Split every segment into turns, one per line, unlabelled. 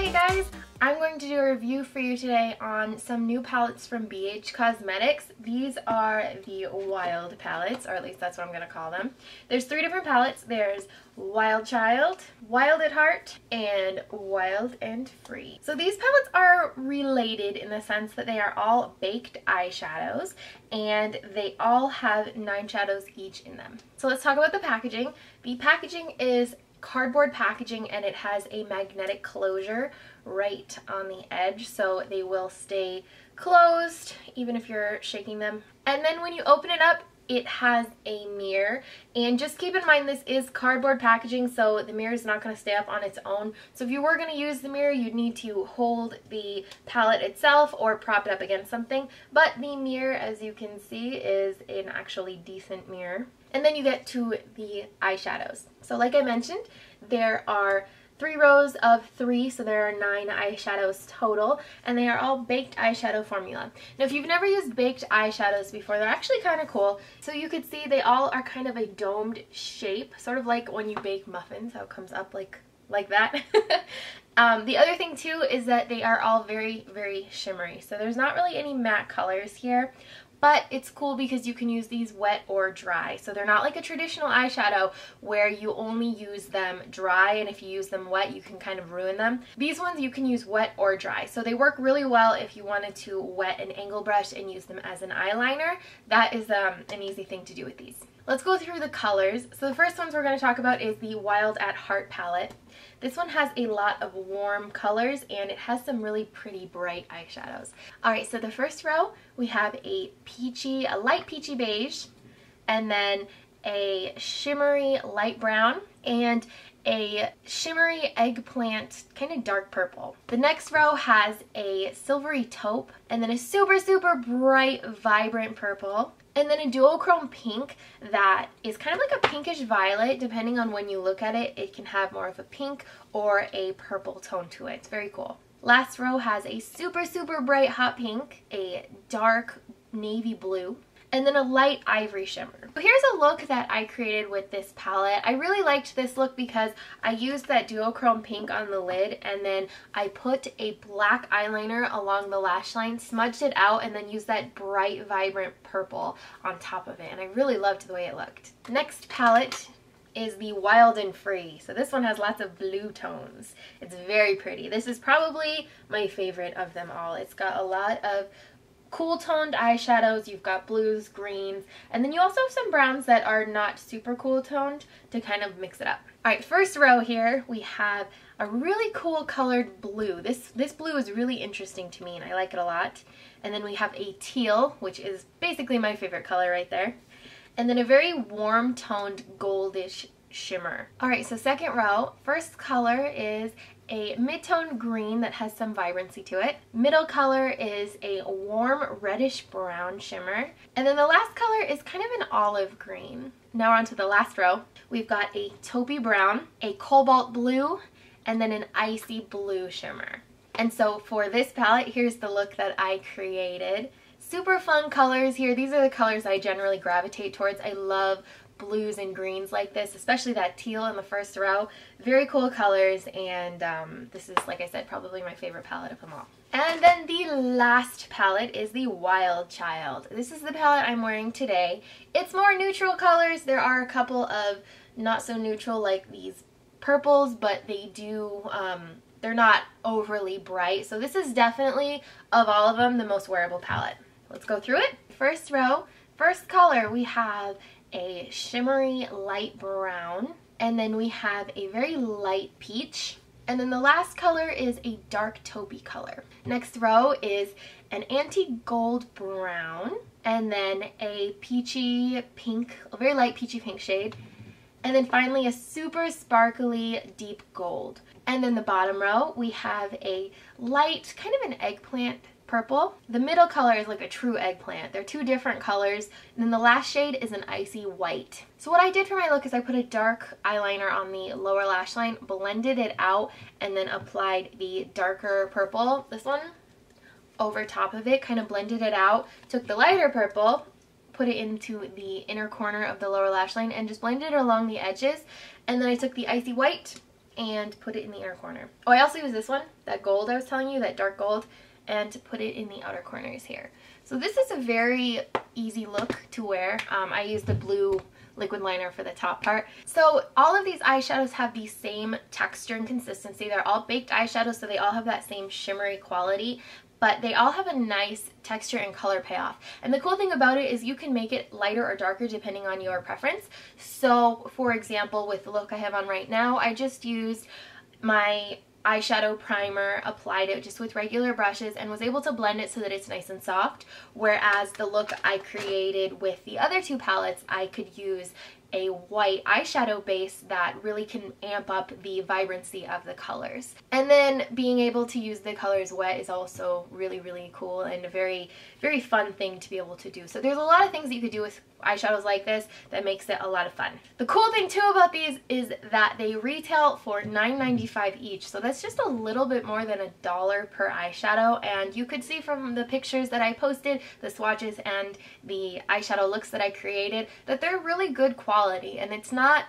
Hey guys, I'm going to do a review for you today on some new palettes from BH Cosmetics. These are the Wild palettes, or at least that's what I'm going to call them. There's three different palettes. There's Wild Child, Wild at Heart, and Wild and Free. So these palettes are related in the sense that they are all baked eyeshadows and they all have 9 shadows each in them. So let's talk about the packaging. The packaging is cardboard packaging and it has a magnetic closure right on the edge, so they will stay closed even if you're shaking them. And then when you open it up, it has a mirror, and just keep in mind this is cardboard packaging, so the mirror is not going to stay up on its own. So if you were going to use the mirror, you'd need to hold the palette itself or prop it up against something, but the mirror, as you can see, is an actually decent mirror. And then you get to the eyeshadows. So like I mentioned, there are 3 rows of 3, so there are 9 eyeshadows total, and they are all baked eyeshadow formula. Now if you've never used baked eyeshadows before, they're actually kind of cool. So you could see they all are kind of a domed shape, sort of like when you bake muffins, how it comes up like that. The other thing too is that they are all very, very shimmery. So there's not really any matte colors here. But it's cool because you can use these wet or dry. So they're not like a traditional eyeshadow where you only use them dry, and if you use them wet you can kind of ruin them. These ones you can use wet or dry. So they work really well if you wanted to wet an angle brush and use them as an eyeliner. That is an easy thing to do with these. Let's go through the colors. So the first ones we're going to talk about is the Wild at Heart palette. This one has a lot of warm colors and it has some really pretty bright eyeshadows. Alright, so the first row we have a light peachy beige, and then a shimmery light brown, and a shimmery eggplant, kind of dark purple. The next row has a silvery taupe, and then a super, super bright, vibrant purple, and then a duochrome pink that is kind of like a pinkish violet. Depending on when you look at it, it can have more of a pink or a purple tone to it. It's very cool. Last row has a super, super bright hot pink, a dark navy blue, and then a light ivory shimmer. So here's a look that I created with this palette. I really liked this look because I used that duochrome pink on the lid, and then I put a black eyeliner along the lash line, smudged it out, and then used that bright, vibrant purple on top of it, and I really loved the way it looked. Next palette is the Wild and Free. So this one has lots of blue tones. It's very pretty. This is probably my favorite of them all. It's got a lot of cool toned eyeshadows. You've got blues, greens, and then you also have some browns that are not super cool toned to kind of mix it up. Alright, first row here we have a really cool colored blue. This blue is really interesting to me and I like it a lot. And then we have a teal, which is basically my favorite color right there. And then a very warm toned goldish shimmer. Alright, so second row, first color is a mid-tone green that has some vibrancy to it. Middle color is a warm reddish brown shimmer. And then the last color is kind of an olive green. Now we're on to the last row. We've got a taupey brown, a cobalt blue, and then an icy blue shimmer. And so for this palette, here's the look that I created. Super fun colors here. These are the colors I generally gravitate towards. I love blues and greens like this, especially that teal in the first row. Very cool colors, and this is, like I said, probably my favorite palette of them all. And then the last palette is the Wild Child. This is the palette I'm wearing today. It's more neutral colors. There are a couple of not so neutral like these purples, but they do, they're not overly bright. So this is definitely, of all of them, the most wearable palette. Let's go through it. First row, first color, we have a shimmery light brown, and then we have a very light peach, and then the last color is a dark taupey color. Next row is an antique gold brown, and then a peachy pink, a very light peachy pink shade, and then finally a super sparkly deep gold. And then the bottom row we have a light, kind of an eggplant purple. The middle color is like a true eggplant. They're 2 different colors, and then the last shade is an icy white. So what I did for my look is I put a dark eyeliner on the lower lash line, blended it out, and then applied the darker purple, this one, over top of it, kind of blended it out, took the lighter purple, put it into the inner corner of the lower lash line, and just blended it along the edges, and then I took the icy white and put it in the inner corner. Oh, I also use this one, that gold I was telling you, that dark gold, and to put it in the outer corners here. So this is a very easy look to wear. I use the blue liquid liner for the top part. So all of these eyeshadows have the same texture and consistency. They're all baked eyeshadows, so they all have that same shimmery quality, but they all have a nice texture and color payoff. And the cool thing about it is you can make it lighter or darker depending on your preference. So for example, with the look I have on right now, I just used my eyeshadow primer, applied it just with regular brushes, and was able to blend it so that it's nice and soft, whereas the look I created with the other two palettes, I could use a white eyeshadow base that really can amp up the vibrancy of the colors. And then being able to use the colors wet is also really, really cool and a very, very fun thing to be able to do. So there's a lot of things that you could do with eyeshadows like this that makes it a lot of fun. The cool thing too about these is that they retail for $9.95 each, so that's just a little bit more than $1 per eyeshadow, and you could see from the pictures that I posted, the swatches and the eyeshadow looks that I created, that they're really good quality, and it's not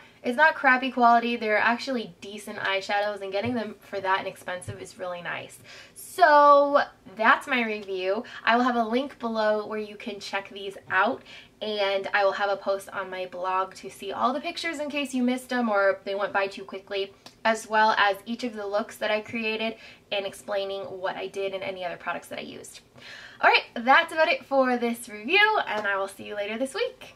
crappy quality. They're actually decent eyeshadows, and getting them for that inexpensive is really nice. So that's my review. I will have a link below where you can check these out, and I will have a post on my blog to see all the pictures in case you missed them or they went by too quickly, as well as each of the looks that I created and explaining what I did and any other products that I used. Alright, that's about it for this review, and I will see you later this week.